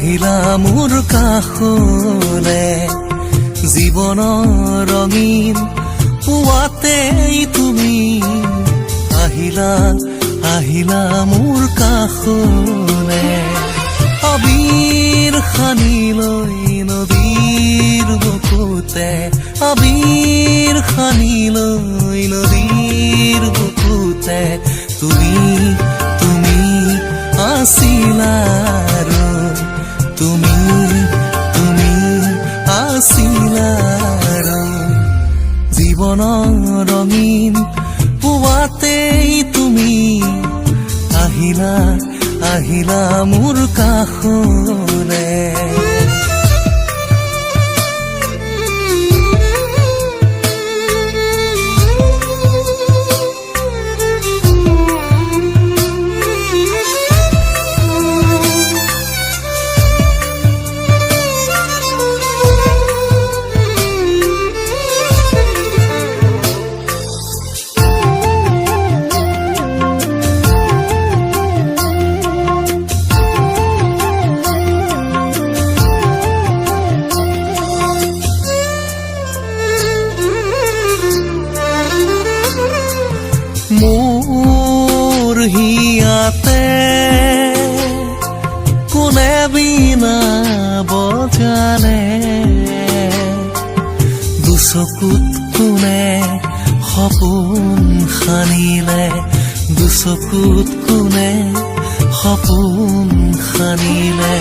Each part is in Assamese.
আহিলা মোৰ কাষলে জীৱনৰ ৰঙীন পুৱাতেই তুমি আহিলা আহিলা মোৰ কাষলে আবিৰ সানি লৈ নদীৰ বুকুতে আবিৰ সানি লৈ নদীৰ বুকুতে তুমি তুমি আছিলা তুমি তুমি আছিলা জীৱনৰ ৰঙীন পুৱাতেই তুমি আহিলা আহিলা মোৰ কাষলে মোৰ হিয়াতে কোনে বিনা বজালে দুচকুত কোনে সপোন সানিলে দুচকুত কোনে সপোন সানিলে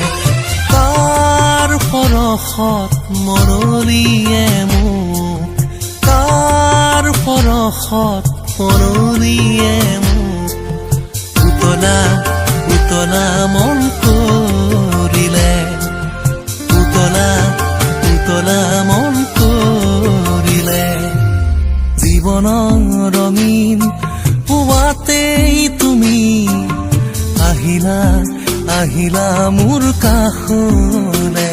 তাৰ পৰশত মৰলিয়ে মোক তাৰ পৰশত মৰলিয়ে মোক উতলা উতলা মন কৰিলে উতলা উতলা মন কৰিলে জীৱনৰ ৰঙীন পুৱাতেই তুমি আহিলা আহিলা মোৰ কাষলে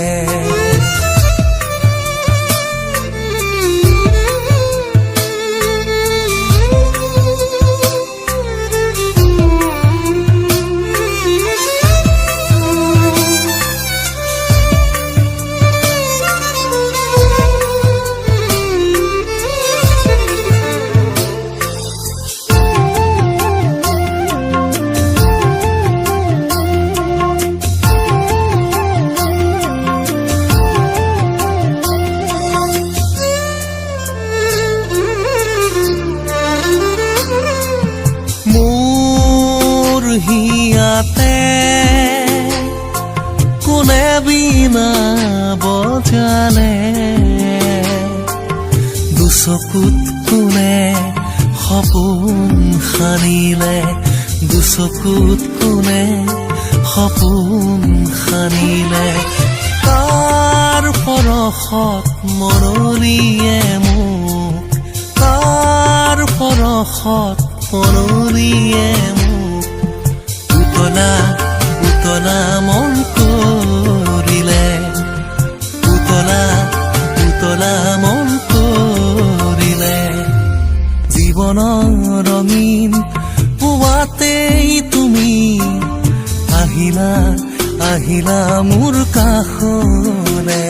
হিয়াতে কোনে বিনা বজালে দুচকুত কোনে সপোন সানিলে দুচকুত কোনে সপোন সানিলে তাৰ পৰশত মৰলিয়ে মোক তাৰ পৰশত মৰলিয়ে উতলা উতলা মন কৰিলে উতলা উতলা মন কৰিলে জীৱনৰ ৰঙীন পুৱাতেই তুমি আহিলা আহিলা মোৰ কাষলে